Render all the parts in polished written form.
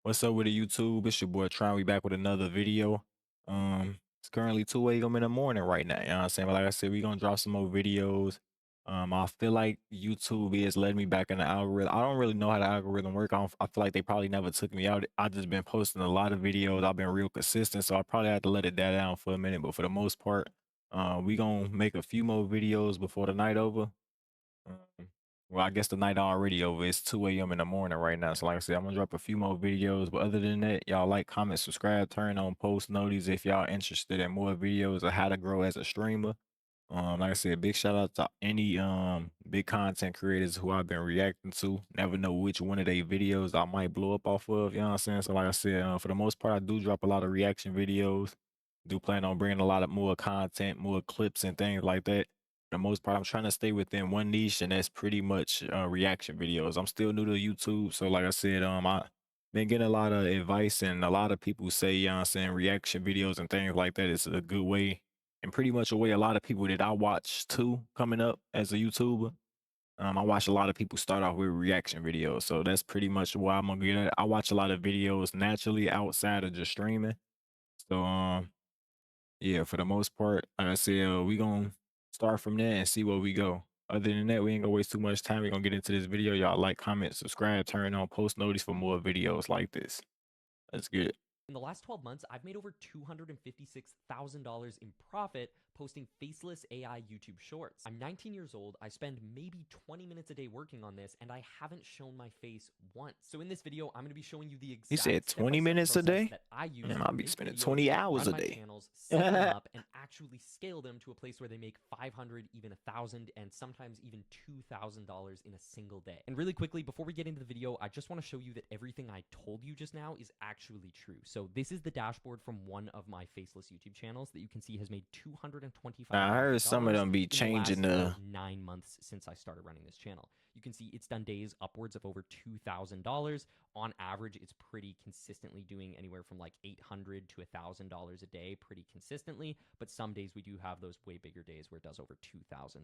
What's up with the YouTube? It's your boy Tron. We back with another video. It's currently 2 a.m. in the morning right now. You know what I'm saying? But like I said, we gonna drop some more videos. I feel like YouTube is letting me back in the algorithm. I don't really know how the algorithm work. I feel like they probably never took me out. I just been posting a lot of videos. I've been real consistent, so I probably have to let it die down for a minute. But for the most part, we gonna make a few more videos before the night over. Well, I guess the night already over. It's 2 a.m. in the morning right now. So like I said, I'm gonna drop a few more videos. But other than that, y'all like, comment, subscribe, turn on post notices if y'all interested in more videos of how to grow as a streamer. Like I said, big shout out to any big content creators who I've been reacting to. Never know which one of their videos I might blow up off of. You know what I'm saying? So like I said, for the most part, I do drop a lot of reaction videos. Do plan on bringing a lot of more content, more clips and things like that. For the most part, I'm trying to stay within one niche, and that's pretty much reaction videos. I'm still new to YouTube, so like I said, I been getting a lot of advice, and a lot of people say, you know what I'm saying, reaction videos and things like that is a good way, and pretty much a way a lot of people that I watch too coming up as a YouTuber. I watch a lot of people start off with reaction videos, so that's pretty much why I'm gonna get at. I watch a lot of videos naturally outside of just streaming. So yeah, for the most part, like I said, we gonna start from there and see where we go. Other than that, we ain't gonna waste too much time. We're gonna get into this video. Y'all like, comment, subscribe, turn on post notice for more videos like this. Let's get it. In the last 12 months, I've made over $256,000 in profit posting faceless AI YouTube shorts. I'm 19 years old. I spend maybe 20 minutes a day working on this, and I haven't shown my face once. So in this video, I'm going to be showing you the He exact said 20 step-by-step minutes a process day? that I use Man, to I'll be make spending videos, 20 hours run a my day. channels, set them up, and actually scale them to a place where they make 500, even 1,000, and sometimes even $2,000 in a single day. And really quickly, before we get into the video, I just want to show you that everything I told you just now is actually true. So this is the dashboard from one of my faceless YouTube channels that you can see has made Now, I heard some of $225,000 them be in the changing last the. about 9 months since I started running this channel. You can see it's done days upwards of over $2,000. On average, it's pretty consistently doing anywhere from like $800 to $1,000 a day pretty consistently. But some days we do have those way bigger days where it does over $2,000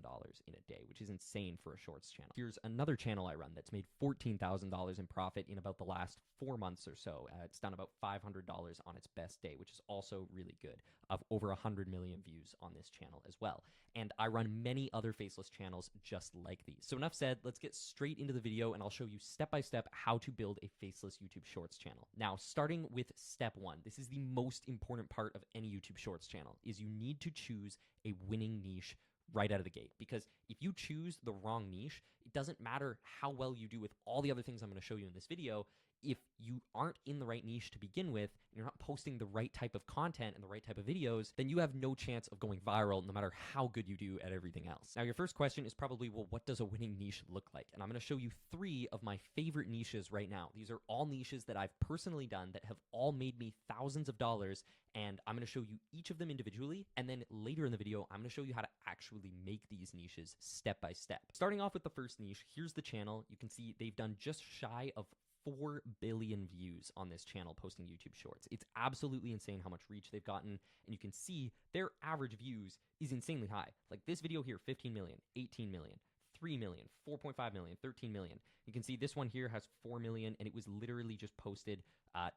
in a day, which is insane for a shorts channel. Here's another channel I run that's made $14,000 in profit in about the last 4 months or so. It's done about $500 on its best day, which is also really good. Of over 100 million views on this channel as well. And I run many other faceless channels just like these. So enough said, let's get straight into the video and I'll show you step by step how to build a faceless YouTube Shorts channel. Now, starting with step one, this is the most important part of any YouTube Shorts channel, is you need to choose a winning niche right out of the gate. Because if you choose the wrong niche, it doesn't matter how well you do with all the other things I'm going to show you in this video. If you aren't in the right niche to begin with, and you're not posting the right type of content and the right type of videos, then you have no chance of going viral no matter how good you do at everything else. Now, your first question is probably, well, what does a winning niche look like? And I'm going to show you 3 of my favorite niches right now. These are all niches that I've personally done that have all made me thousands of dollars, and I'm going to show you each of them individually, and then later in the video, I'm going to show you how to actually make these niches step by step. Starting off with the first niche, here's the channel. You can see they've done just shy of 4 billion views on this channel posting YouTube Shorts. It's absolutely insane how much reach they've gotten, and you can see their average views is insanely high. Like this video here, 15 million, 18 million, 3 million, 4.5 million, 13 million. You can see this one here has 4 million, and it was literally just posted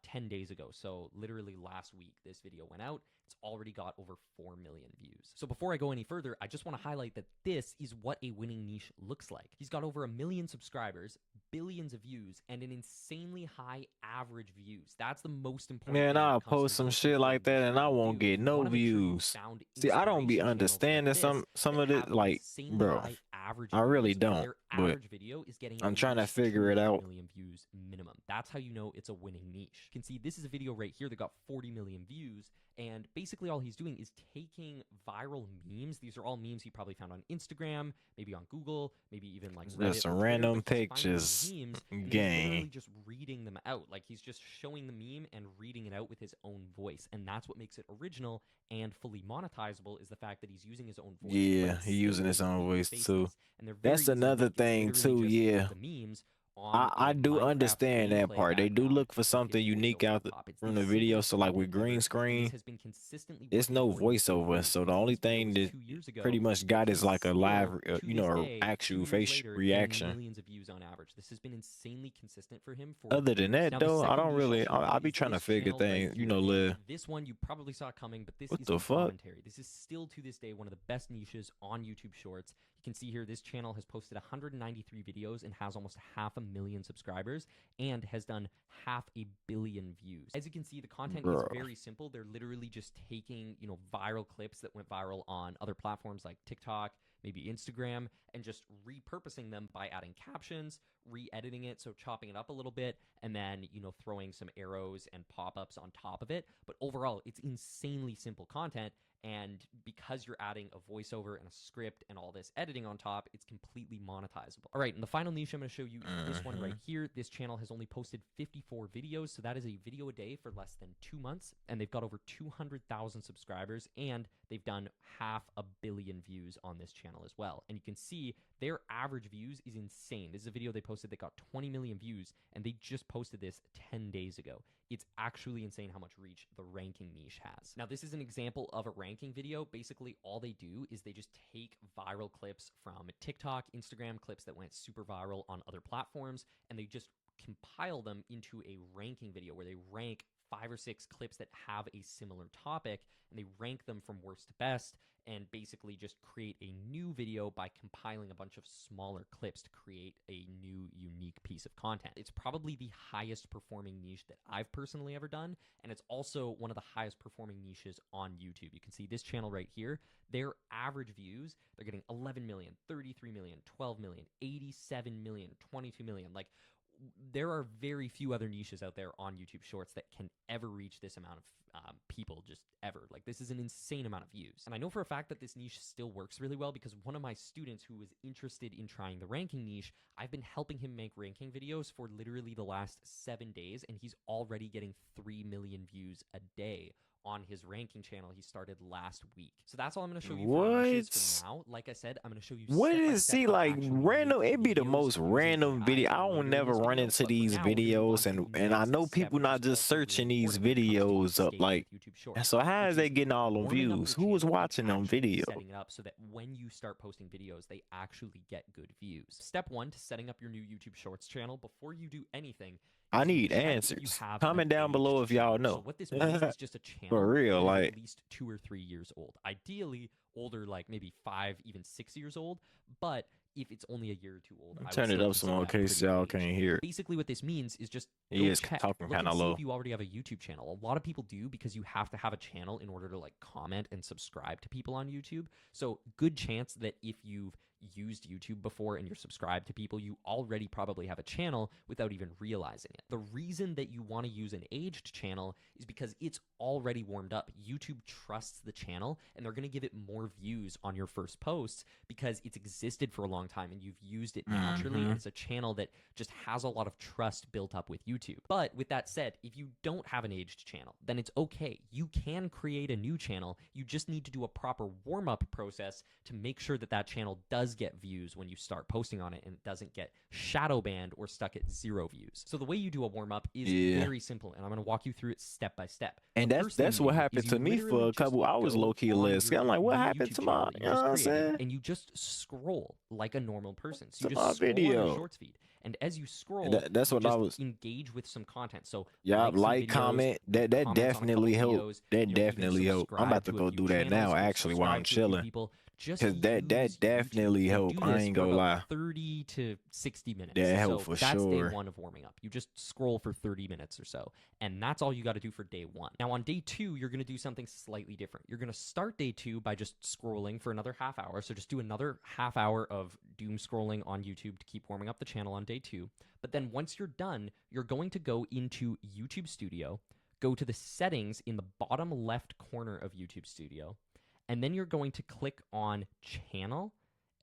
10 days ago. So literally last week, this video went out. It's already got over 4 million views. So before I go any further, I just want to highlight that this is what a winning niche looks like. He's got over 1 million subscribers, billions of views, and an insanely high average views. That's the most important Man, thing when I'll it comes to post some negotiating shit what like niche that you're and I going to won't do. get You no want to make sure you views. found See, I don't be inspiration channels like understanding this some that of it, have like, insanely bro. high average I really views, and don't, their but average video is getting I'm at trying to least figure it 2 out. million views minimum. That's how you know it's a winning niche. You can see this is a video right here that got 40 million views, and basically all he's doing is taking viral memes. These are all memes he probably found on Instagram, maybe on Google, maybe even like Just Reddit some or Twitter, random but he's finding these pictures. memes and he's literally Gang. just reading them out. Like he's just showing the meme and reading it out with his own voice, and that's what makes it original and fully monetizable, is the fact that he's using his own voice, but Yeah, it's he still using his own completely voice too. faceless. And they're very That's easy to another make. It's thing literally too, just yeah. the memes on, I do Minecraft understand that gameplay part. They do background look for with his something unique voiceover out on top. It's from the the video. simplest So like with content green ever, and this screen, has been consistently it's working no for him for voiceover. years. So the He only posted thing videos that 2 years ago, pretty much got he's is like a live, still to you this know, day, actual 2 years face later, getting reaction. millions of views on average. This has been insanely consistent for him for Other than years. that, Now, the though, I second don't niche I'll really. show you I be is trying to this figure channel right things, you here. know, And live. this one you probably saw coming, but this What is the for fuck, commentary. This is still to this day one of the best niches on YouTube Shorts. You can see here this channel has posted 193 videos and has almost 500,000 subscribers and has done 500 million views. As you can see, the content is bro? very simple. They're literally just taking, viral clips that went viral on other platforms like TikTok, maybe Instagram, and just repurposing them by adding captions, re-editing it, so chopping it up a little bit, and then, throwing some arrows and pop-ups on top of it. But overall, it's insanely simple content. And because you're adding a voiceover and a script and all this editing on top, it's completely monetizable. All right, and the final niche I'm going to show you is this one right here. This channel has only posted 54 videos, so that is a video a day for less than 2 months, and they've got over 200,000 subscribers, and they've done 500 million views on this channel as well. And you can see their average views is insane. This is a video they posted that got 20 million views, and they just posted this 10 days ago. It's actually insane how much reach the ranking niche has. Now, this is an example of a ranking video. Basically, all they do is they just take viral clips from TikTok, Instagram, clips that went super viral on other platforms, and they just compile them into a ranking video where they rank 5 or 6 clips that have a similar topic, and they rank them from worst to best, and basically just create a new video by compiling a bunch of smaller clips to create a new unique piece of content. It's probably the highest performing niche that I've personally ever done, and it's also one of the highest performing niches on YouTube. You can see this channel right here, their average views, they're getting 11 million, 33 million, 12 million, 87 million, 22 million. Like, there are very few other niches out there on YouTube Shorts that can ever reach this amount of people, just ever. Like, this is an insane amount of views. And I know for a fact that this niche still works really well because one of my students who was interested in trying the ranking niche, I've been helping him make ranking videos for literally the last 7 days, and he's already getting 3 million views a day on his ranking channel he started last week. So that's all I'm going to show you for niches What? for now. Like I said, I'm going to show you What step by is step see how to like actually random? make It be the videos most using random AI video. I don't later in never this run video. into But for these now, we're going to move on videos, to the and I next know step, people which not is just also really searching these important when it comes to getting videos up staged like. with YouTube And Shorts, so how which is they is getting all them warming up views? your Who was channel and watching them actually videos? setting it up so that when you start posting videos, they actually get good views. Step 1 to setting up your new YouTube Shorts channel before you do anything I is you need check if you answers. have an Comment down below aged if y'all channel. So know. what this means is just a For channel real, that is like at least 2 or 3 years old. Ideally, older, like maybe 5, even 6 years old. But if it's only a year or two old, I would turn it still up some consider more in that case pretty y'all aged. can't hear it. Basically, what this means is just He go is check, talking look kind and of see low. if you already have a YouTube channel. A lot of people do because you have to have a channel in order to like comment and subscribe to people on YouTube. So good chance that if you've used YouTube before and you're subscribed to people, you already probably have a channel without even realizing it. The reason that you want to use an aged channel is because it's already warmed up. YouTube trusts the channel and they're going to give it more views on your first posts because it's existed for a long time and you've used it naturally, and it's a channel that just has a lot of trust built up with YouTube. But with that said, if you don't have an aged channel, then it's okay. You can create a new channel. You just need to do a proper warm-up process to make sure that that channel does get views when you start posting on it and it doesn't get shadow banned or stuck at 0 views. So the way you do a warm-up is Yeah. very simple, and I'm going to walk you through it step by step. And The first thing that's you what do is happened you to me literally for a just couple hours go low key on list. your I'm like, what new happened YouTube to channel my, that you you know just what I'm created, saying? and you just scroll like a normal person. So To you my just scroll on your video. shorts feed, and as you scroll, That's you what I just was. engage with some content. So Yeah, like some like, videos, comment. leave That comments on a couple definitely helped. videos, That even definitely helped. I'm subscribe about to to a go few do that channels, now, actually, while I'm subscribe to a few chilling. people. Just Cause that use YouTube. definitely And helped. do I this ain't for gonna about lie. 30 to 60 minutes. That helped So for that's day sure. 1 of warming up. You just scroll for 30 minutes or so. And that's all you got to do for day 1. Now on day 2, you're going to do something slightly different. You're going to start day 2 by just scrolling for another half hour. So just do another half hour of doom scrolling on YouTube to keep warming up the channel on day 2. But then once you're done, you're going to go into YouTube Studio, go to the settings in the bottom left corner of YouTube Studio, and then you're going to click on channel,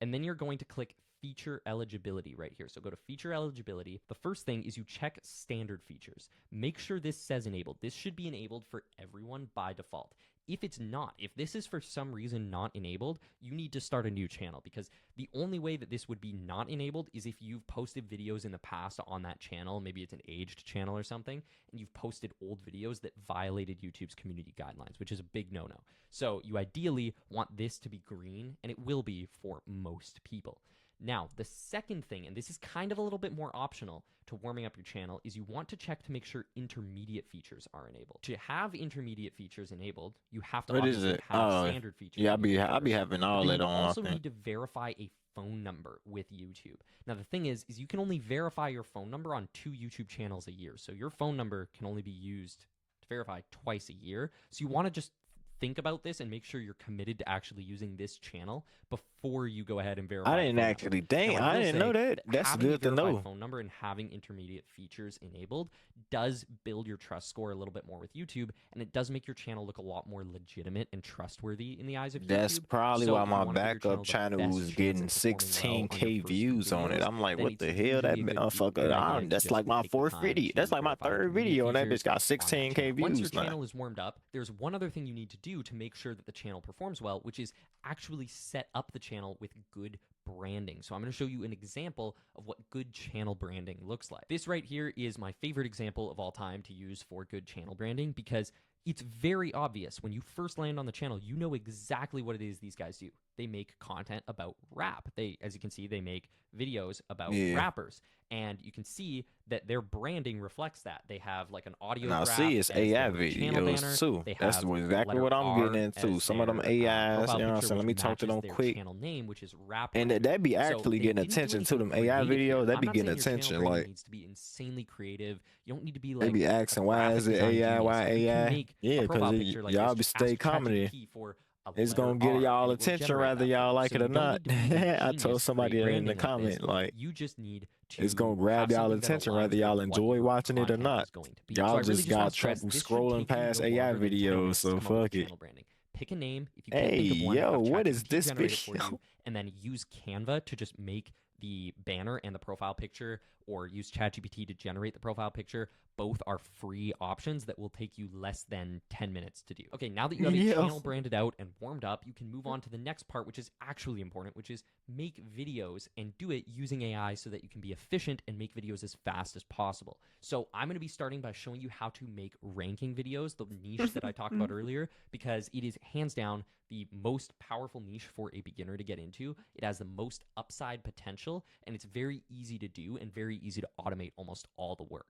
and then you're going to click feature eligibility right here. So go to feature eligibility. The first thing is you check standard features. Make sure this says enabled. This should be enabled for everyone by default. If it's not, if this is for some reason not enabled, you need to start a new channel, because the only way that this would be not enabled is if you've posted videos in the past on that channel. Maybe it's an aged channel or something, and you've posted old videos that violated YouTube's community guidelines, which is a big no-no. So you ideally want this to be green, and it will be for most people. Now, the second thing, and this is kind of a little bit more optional to warming up your channel, is you want to check to make sure intermediate features are enabled. To have intermediate features enabled, you have to What is obviously it? have standard features. Yeah, enabled I'll be first. having But all then that you on. I also think. need to verify a phone number with YouTube. Now, the thing is you can only verify your phone number on 2 YouTube channels a year. So your phone number can only be used to verify twice a year. So you want to just think about this and make sure you're committed to actually using this channel before you go ahead and verify. I didn't actually think. Now, I didn't know that. That's good to know. Phone number and having intermediate features enabled does build your trust score a little bit more with YouTube, and it does make your channel look a lot more legitimate and trustworthy in the eyes of YouTube. That's probably So why you my wanna give your backup channel the channel best was chance getting of performing well on 16K your first views on it. videos. I'm like, Then what it's the hell? That usually a good motherfucker, idea that's just like to my take the fourth time video. to That's like my verify third intermediate video, and that features bitch got on that 16K channel. Once your views now. channel is warmed up, there's one other thing you need to do to make sure that the channel performs well, which is actually set up the channel with good branding. So I'm going to show you an example of what good channel branding looks like. This right here is my favorite example of all time to use for good channel branding, because it's very obvious when you first land on the channel. You know exactly what it is these guys do. They make content about rap. As you can see, they make videos about rappers. And you can see that their branding reflects that. They have like an audio Now, graph see, it's as AI their channel banner. videos too. They That's have exactly letter what I'm R getting into. as Some of them their, AIs, profile you know what I'm picture, saying? Let me which talk to matches them their quick. channel name, which is rap. And that be So actually they getting didn't do attention to anything them AI creative here. videos. That I'm be not getting saying your channel attention. branding Like, needs to be insanely creative. You don't need to be they like be a asking, why graphic is it design AI? genius. Why You can AI? make Yeah, a profile because picture like y'all this. be Just stay ask comedy. ChatGPT for a It's letter gonna get R, y'all and it will attention generate whether that for y'all you. like So it or you don't not. need to be a I genius told somebody that in the branding like this. comment, like, You just need to it's gonna grab have y'all something that attention aligns whether with y'all what enjoy your watching it or content not. is going to be. So Y'all I really just just want got to stress, trouble this should scrolling take you past no AI longer than 10 videos, minutes to so come up with fuck it. channel branding. Pick a name. If you can't Hey, think of one, yo, have what is ChatGPT this generate it for video? you, and then use Canva to just make the banner and the profile picture, or use ChatGPT to generate the profile picture. Both are free options that will take you less than 10 minutes to do. Okay, now that you have a channel branded out and warmed up, you can move on to the next part, which is actually important, which is make videos and do it using AI so that you can be efficient and make videos as fast as possible. So I'm going to be starting by showing you how to make ranking videos, the niche that I talked about earlier, because it is hands down the most powerful niche for a beginner to get into. It has the most upside potential, and it's very easy to do and very easy to automate almost all the work.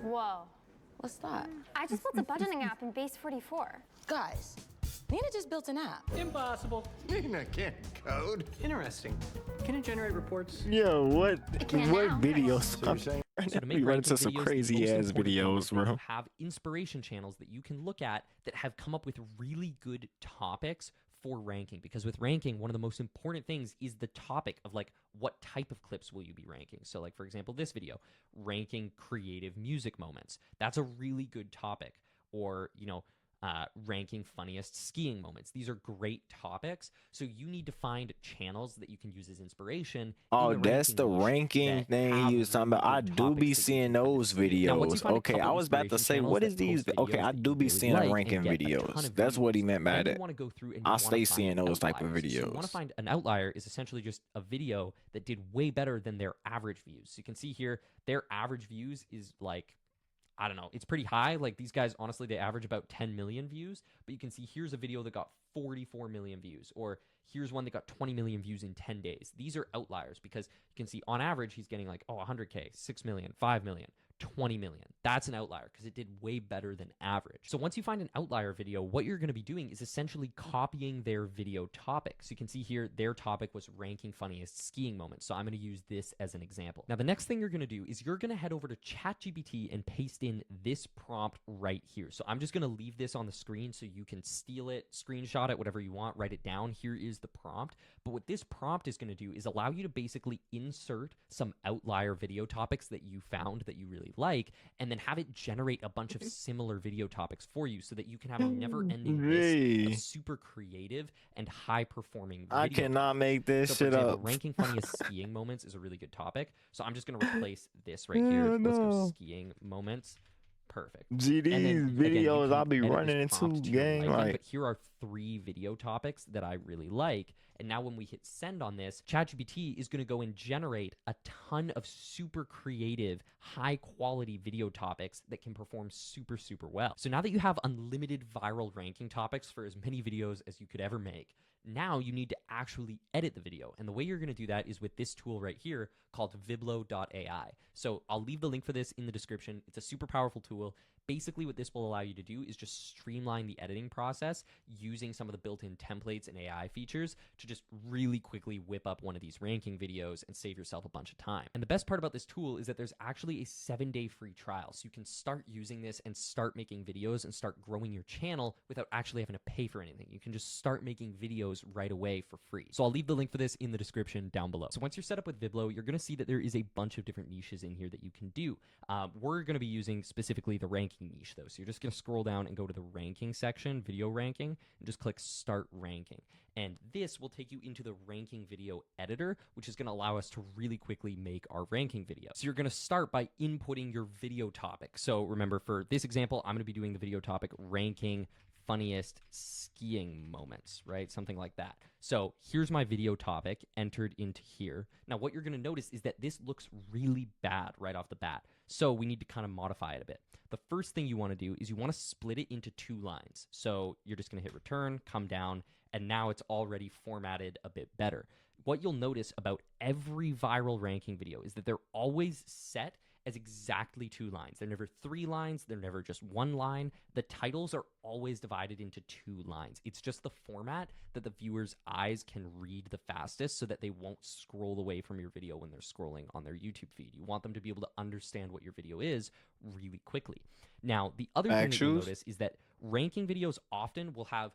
Whoa. What's that? I just built a budgeting app in Base 44. Guys, Nina just built an app. Impossible. Nina can't code. Interesting. Can it generate reports? Yo, what can now. videos? So you're saying So to make We run ranking into some videos, the crazy most ass important thing videos, is that bro. you have inspiration channels that you can look at that have come up with really good topics for ranking. Because with ranking, one of the most important things is the topic of like, what type of clips will you be ranking? So like, for example, this video, ranking creative music moments. That's a really good topic. Or, you know, ranking funniest skiing moments. These are great topics. So you need to find channels that you can use as inspiration. Oh, that's the ranking thing you was talking about. I do be seeing those videos. Okay, I was about to say, what is these? Okay, I do be seeing the ranking videos. That's what he meant by that. I stay seeing those type of videos. So you want to find an outlier is essentially just a video that did way better than their average views. So you can see here, their average views is like, I don't know, it's pretty high. Like these guys, honestly, they average about 10 million views, but you can see here's a video that got 44 million views, or here's one that got 20 million views in 10 days. These are outliers because you can see on average, he's getting like, 100K, 6 million, 5 million, 20 million. That's an outlier because it did way better than average. So once you find an outlier video, what you're going to be doing is essentially copying their video topic. So you can see here, their topic was ranking funniest skiing moments. So I'm going to use this as an example. Now, the next thing you're going to do is you're going to head over to ChatGPT and paste in this prompt right here. So I'm just going to leave this on the screen so you can steal it, screenshot it, whatever you want, write it down. Here is the prompt. But what this prompt is going to do is allow you to basically insert some outlier video topics that you found that you really like, and then then have it generate a bunch of similar video topics for you so that you can have a never-ending list of super creative and high-performing I video cannot topics. make this So, for shit example, up. ranking funniest skiing moments is a really good topic. So I'm just going to replace this right here. Let's go skiing moments. Perfect. GD's And then, again, you videos can I'll be edit this running into prompt to your gang liking, like but here are 3 video topics that I really like. And now when we hit send on this, ChatGPT is going to go and generate a ton of super creative, high quality video topics that can perform super, super well. So now that you have unlimited viral ranking topics for as many videos as you could ever make, now you need to actually edit the video. And the way you're going to do that is with this tool right here called Viblo.ai. So I'll leave the link for this in the description. It's a super powerful tool. Basically, what this will allow you to do is just streamline the editing process using some of the built-in templates and AI features to just really quickly whip up one of these ranking videos and save yourself a bunch of time. And the best part about this tool is that there's actually a 7-day free trial. So you can start using this and start making videos and start growing your channel without actually having to pay for anything. You can just start making videos right away for free. So I'll leave the link for this in the description down below. So once you're set up with Viblo, you're going to see that there is a bunch of different niches in here that you can do. We're going to be using specifically the ranking niche though. So you're just going to scroll down and go to the ranking section, video ranking, and just click start ranking. And this will take you into the ranking video editor, which is going to allow us to really quickly make our ranking video. So you're going to start by inputting your video topic. So remember, for this example, I'm going to be doing the video topic ranking funniest skiing moments, right? Something like that. So here's my video topic entered into here. Now, what you're going to notice is that this looks really bad right off the bat. So we need to kind of modify it a bit. The first thing you want to do is you want to split it into 2 lines. So you're just going to hit return, come down, and now it's already formatted a bit better. What you'll notice about every viral ranking video is that they're always set as exactly 2 lines. They're never 3 lines. They're never just 1 line. The titles are always divided into 2 lines. It's just the format that the viewer's eyes can read the fastest so that they won't scroll away from your video when they're scrolling on their YouTube feed. You want them to be able to understand what your video is really quickly. Now, the other thing that you'll notice is that ranking videos often will have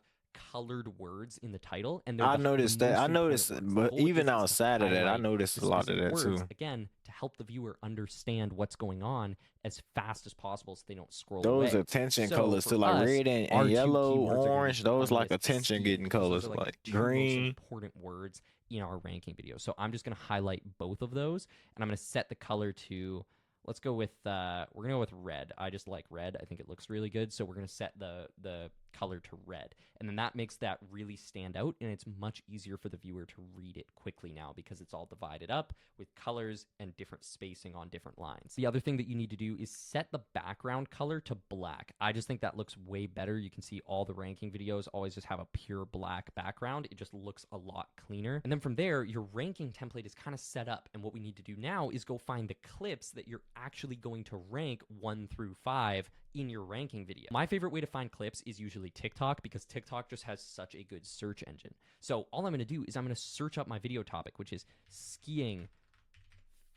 colored words in the title, and I noticed that. I noticed, but even outside of that, I noticed a lot of that words, too. again, to help the viewer understand what's going on as fast as possible so they don't scroll away. Those attention So colors too, for like us, red our and 2 yellow, keywords are gonna be orange. Those like funniest attention skiing, getting because colors, those are like the 2 most green. important words in our ranking video. So I'm just going to highlight both of those, and I'm going to set the color to, let's go with, we're going to go with red. I just like red. I think it looks really good. So we're going to set the color to red. And then that makes that really stand out, and it's much easier for the viewer to read it quickly now because it's all divided up with colors and different spacing on different lines. The other thing that you need to do is set the background color to black. I just think that looks way better. You can see all the ranking videos always just have a pure black background. It just looks a lot cleaner. And then from there, your ranking template is kind of set up. And what we need to do now is go find the clips that you're actually going to rank 1 through 5 in your ranking video. My favorite way to find clips is usually TikTok, because TikTok just has such a good search engine. So all I'm going to do is I'm going to search up my video topic, which is skiing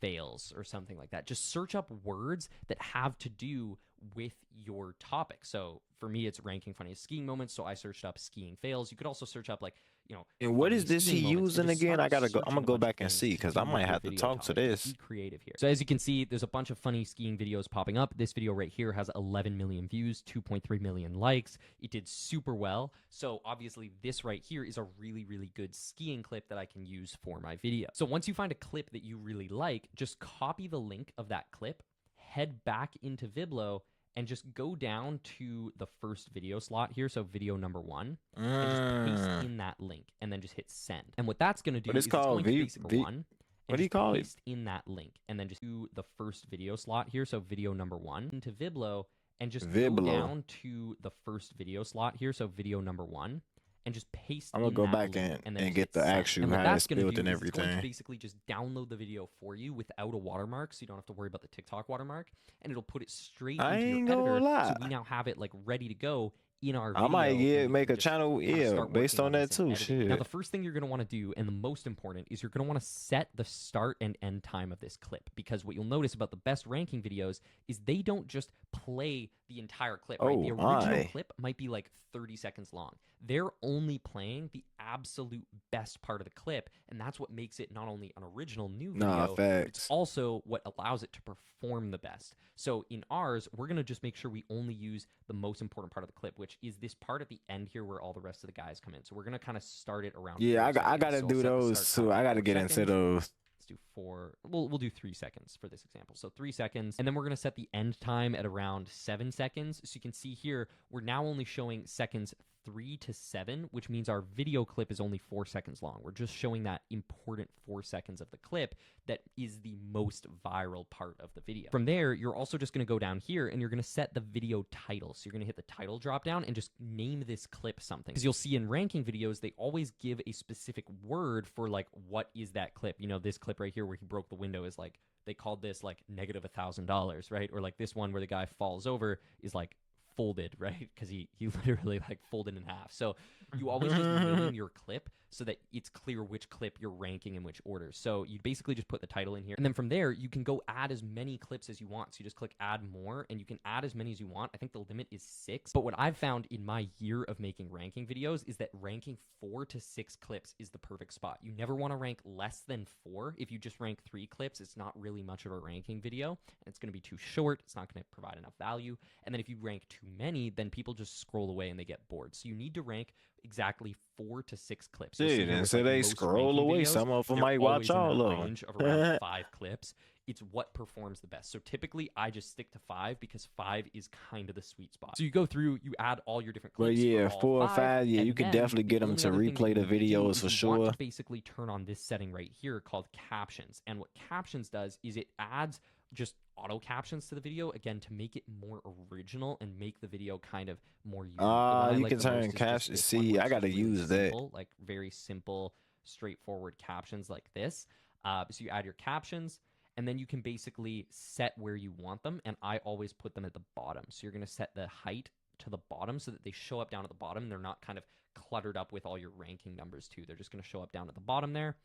fails or something like that. Just search up words that have to do with your topic. So for me, it's ranking funniest skiing moments. So I searched up skiing fails. You could also search up, like, you know, And what is funny this he skiing moments, and using just again? start I gotta go. I'm searching gonna a go bunch of back and things see to because do I with might your have to video talk to topic. this. Be creative here. So as you can see, there's a bunch of funny skiing videos popping up. This video right here has 11 million views, 2.3 million likes. It did super well. So obviously this right here is a really, really good skiing clip that I can use for my video. So once you find a clip that you really like, just copy the link of that clip, head back into Viblo, and just go down to the first video slot here, so video number 1, and just paste in that link, and then just hit send. And what that's going to do is it's going to basic 1, what do you call it? Paste in that link, and then just do the first video slot here, so video number 1, into Viblo, and just go down to the first video slot here, so video number 1, and just paste. I'm gonna go back and get the actual how it's built and everything. It's going to basically just download the video for you without a watermark, so you don't have to worry about the TikTok watermark, and it'll put it straight into your editor. So we now have it like ready to go in our video. I might make a channel, based on that too. Shit. Now, the first thing you're going to want to do, and the most important, is you're going to want to set the start and end time of this clip, because what you'll notice about the best ranking videos is they don't just play the entire clip, right? The Oh original my. clip might be like 30 seconds long. They're only playing the absolute best part of the clip, and that's what makes it not only an original new Nah, video, but it's facts. also what allows it to perform the best. So in ours, we're going to just make sure we only use the most important part of the clip, which is this part at the end here where all the rest of the guys come in. So we're going to kind of start it around Yeah, 4 I seconds. gotta So I'll do set the those start too. time I at gotta 4 get into seconds. those. Let's do 4. We'll do 3 seconds for this example. So 3 seconds, and then we're going to set the end time at around 7 seconds. So you can see here, we're now only showing seconds 3 to 7, which means our video clip is only 4 seconds long. We're just showing that important 4 seconds of the clip that is the most viral part of the video. From there, you're also just going to go down here and you're going to set the video title. So you're going to hit the title drop down and just name this clip something. Because you'll see in ranking videos, they always give a specific word for like, what is that clip? You know, this clip right here where he broke the window is like, they called this like -$1,000, right? Or like this one where the guy falls over is like folded, right? Because he literally like folded in half. So you always just name your clip so that it's clear which clip you're ranking in which order. So you basically just put the title in here, and then from there you can go add as many clips as you want. So you just click add more, and you can add as many as you want. I think the limit is 6, but what I've found in my year of making ranking videos is that ranking 4 to 6 clips is the perfect spot. You never want to rank less than 4. If you just rank 3 clips, it's not really much of a ranking video, and it's going to be too short. It's not going to provide enough value. And then if you rank too many, then people just scroll away and they get bored. So you need to rank exactly 4 to 6 clips. You'll see Dude, here and with, so like, they most scroll ranking away. videos, Some of them they're might watch always in all that of range of them. around 5 clips. It's what performs the best. So typically I just stick to 5 because 5 is kind of the sweet spot. So you go through, you add all your different But clips. yeah, for all 4 or 5, 5, yeah, and you could then definitely get the them only to other thing that replay you the need to do videos is for you want sure. to basically turn on this setting right here called captions. And what captions does is it adds just auto captions to the video, again, to make it more original and make the video kind of more unique. The one I You like can the turn most is just captions. this one, See, where I it's just gotta really use that. simple, like very simple, straightforward captions like this. So you add your captions, and then you can basically set where you want them, and I always put them at the bottom. So you're going to set the height to the bottom so that they show up down at the bottom, and they're not kind of cluttered up with all your ranking numbers too. They're just going to show up down at the bottom there.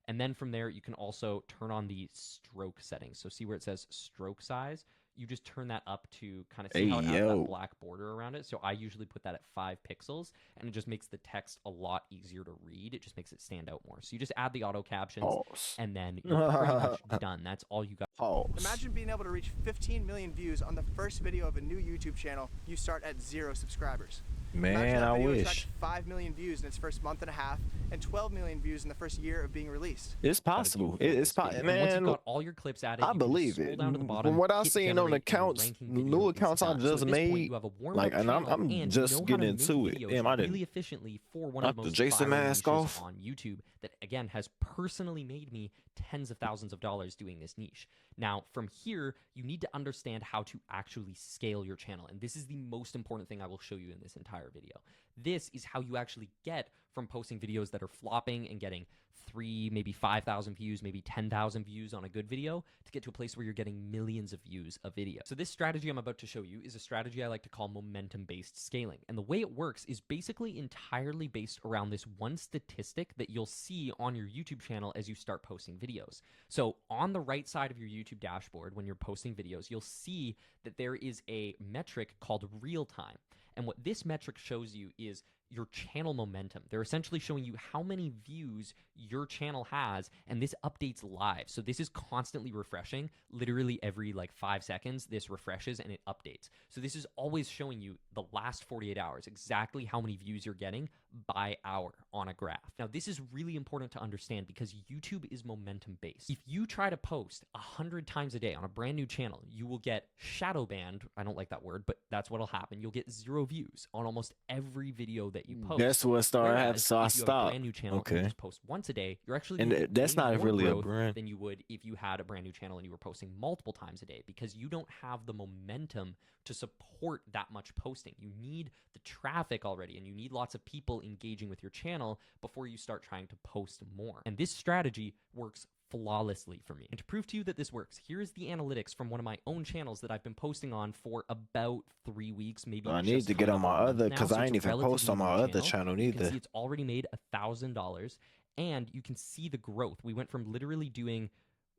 And then from there, you can also turn on the stroke settings. So see where it says stroke size? You just turn that up to kind of see Hey, how it adds yo. that black border around it. So I usually put that at 5 pixels, and it just makes the text a lot easier to read. It just makes it stand out more. So you just add the auto captions, Pause. and then you're pretty much done. That's all you got. Pause. Imagine being able to reach 15 million views on the first video of a new YouTube channel. You start at 0 subscribers. Imagine Man, that I video wish. attracted 5 million views in its first month and a half and 12 million views in the first year of being released. It's Gotta possible. do with It's this video. possible. And once you've Man, got all your clips added, I you can just believe scroll it. down to the bottom, From what I've hit seen on generate, and your accounts, ranking new video is accounts I done. So just at this point, made, you have a warmed like, up and I'm channel, and you just know how getting to make into it. videos Damn, I really didn't efficiently for one knock of the the most Jason viral mask niches off. on YouTube that, again, has personally made me tens of thousands of dollars doing this niche. Now, from here, you need to understand how to actually scale your channel, and this is the most important thing I will show you in this entire video. This is how you actually get from posting videos that are flopping and getting 3, maybe 5,000 views, maybe 10,000 views on a good video, to get to a place where you're getting millions of views a video. So this strategy I'm about to show you is a strategy I like to call momentum-based scaling. And the way it works is basically entirely based around this one statistic that you'll see on your YouTube channel as you start posting videos. So on the right side of your YouTube dashboard, when you're posting videos, you'll see that there is a metric called real time. And what this metric shows you is your channel momentum. They're essentially showing you how many views your channel has, and this updates live. So this is constantly refreshing. Literally every like 5 seconds, this refreshes and it updates. So this is always showing you the last 48 hours, exactly how many views you're getting by hour on a graph. Now, this is really important to understand because YouTube is momentum based. If you try to post 100 times a day on a brand new channel, you will get shadow banned. I don't like that word, but that's what'll happen. You'll get 0 views on almost every video that you post. That's what started happening. Whereas So I if you have a stopped. brand new channel and you Okay. just post once a day, you're actually And gonna get that's way not more really a growth brand. than you would if you had a brand new channel and you were posting multiple times a day, because you don't have the momentum to support that much posting. You need the traffic already, and you need lots of people engaging with your channel before you start trying to post more. And this strategy works flawlessly for me. And to prove to you that this works, here is the analytics from one of my own channels that I've been posting on for about 3 weeks, maybe. I need just to get coming on up my a month other, now, because so I it's ain't a even post on relatively my new other channel You can neither. see it's already made $1,000, and you can see the growth. We went from literally doing,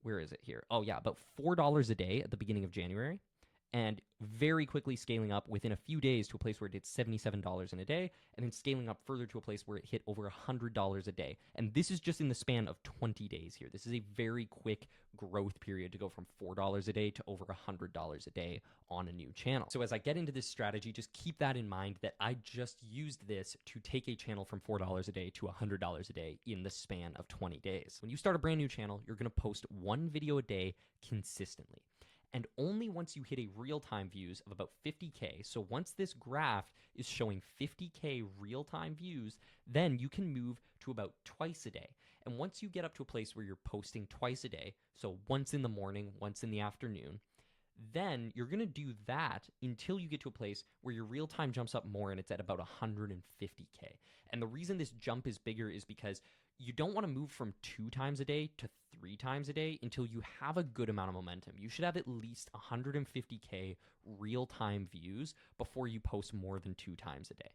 where is it here? Oh yeah, about $4 a day at the beginning of January. and very quickly scaling up within a few days to a place where it did $77 in a day, and then scaling up further to a place where it hit over $100 a day. And this is just in the span of 20 days here. This is a very quick growth period to go from $4 a day to over $100 a day on a new channel. So as I get into this strategy, just keep that in mind that I just used this to take a channel from $4 a day to $100 a day in the span of 20 days. When you start a brand new channel, you're going to post one video a day consistently. And only once you hit a real-time views of about 50K, so once this graph is showing 50K real-time views, then you can move to about twice a day. And once you get up to a place where you're posting twice a day, so once in the morning, once in the afternoon, then you're going to do that until you get to a place where your real time jumps up more and it's at about 150K. And the reason this jump is bigger is because you don't want to move from 2 times a day to 3 times a day until you have a good amount of momentum. You should have at least 150K real time views before you post more than 2 times a day.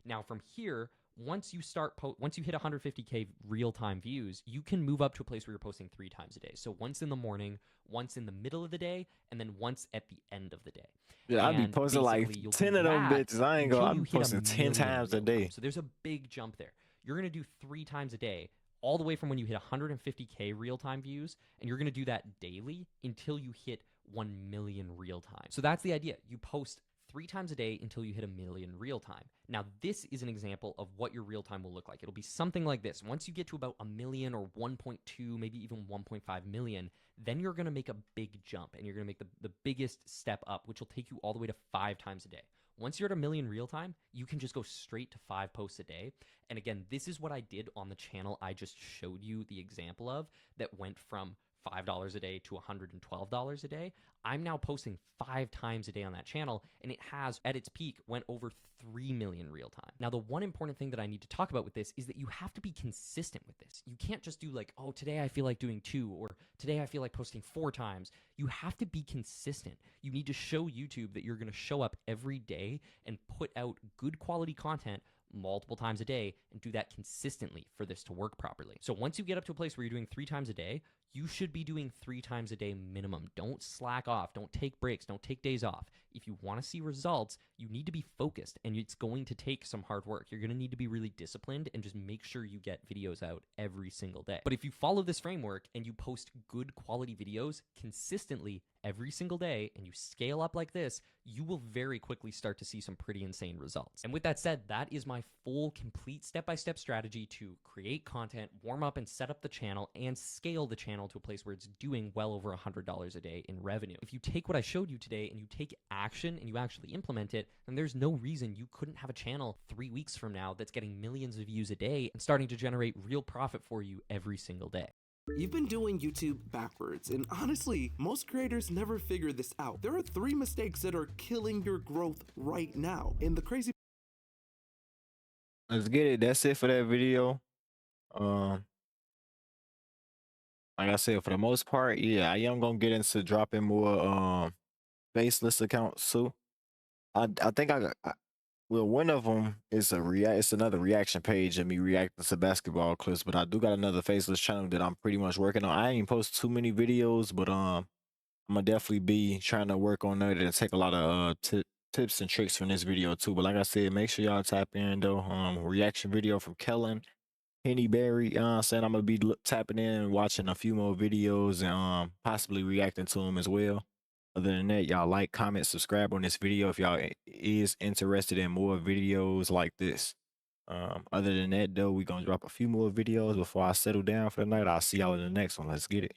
Now from here, once you hit 150K real-time views, you can move up to a place where you're posting 3 times a day. So once in the morning, once in the middle of the day, and then once at the end of the day. Yeah, I'd be And posting like basically, you'll 10 do of them that bitches. I ain't until gonna, you I'm hit a posting 10 million times a real day. time. So there's a big jump there. You're going to do 3 times a day, all the way from when you hit 150K real-time views, and you're going to do that daily until you hit 1 million real-time. So that's the idea. You post 3 times a day until you hit 1 million real time. Now, this is an example of what your real time will look like. It'll be something like this. Once you get to about 1 million or 1.2, maybe even 1.5 million, then you're going to make a big jump and you're going to make the biggest step up, which will take you all the way to 5 times a day. Once you're at 1 million real time, you can just go straight to 5 posts a day. And again, this is what I did on the channel I just showed you the example of that went from $5 a day to $112 a day. I'm now posting 5 times a day on that channel, and it has, at its peak, went over 3 million real time. Now, the one important thing that I need to talk about with this is that you have to be consistent with this. You can't just do like, oh, today I feel like doing 2, or today I feel like posting 4 times. You have to be consistent. You need to show YouTube that you're going to show up every day and put out good quality content multiple times a day and do that consistently for this to work properly. So once you get up to a place where you're doing 3 times a day, you should be doing 3 times a day minimum. Don't slack off. Don't take breaks. Don't take days off. If you want to see results, you need to be focused, and it's going to take some hard work. You're going to need to be really disciplined and just make sure you get videos out every single day. But if you follow this framework and you post good quality videos consistently every single day and you scale up like this, you will very quickly start to see some pretty insane results. And with that said, that is my full, complete step-by-step strategy to create content, warm up and set up the channel, and scale the channel to a place where it's doing well over $100 a day in revenue. If you take what I showed you today and you take action and you actually implement it, then there's no reason you couldn't have a channel 3 weeks from now that's getting millions of views a day and starting to generate real profit for you every single day. You've been doing YouTube backwards, and honestly, most creators never figure this out. There are 3 mistakes that are killing your growth right now. And the crazy Let's get it. That's it for that video. Like I said, for the most part, yeah, I am gonna get into dropping more faceless accounts too. I think well, one of them is it's another reaction page of me reacting to basketball clips, but I do got another faceless channel that I'm pretty much working on. I ain't post too many videos, but I'm gonna definitely be trying to work on that and take a lot of tips and tricks from this video too. But like I said, make sure y'all tap in though. Reaction video from Kellen Hennyberry. I'm saying I'm gonna be tapping in and watching a few more videos and possibly reacting to them as well. Other than that, y'all like, comment, subscribe on this video if y'all is interested in more videos like this. Other than that though, we gonna drop a few more videos before I settle down for the night. I'll see y'all in the next one. Let's get it.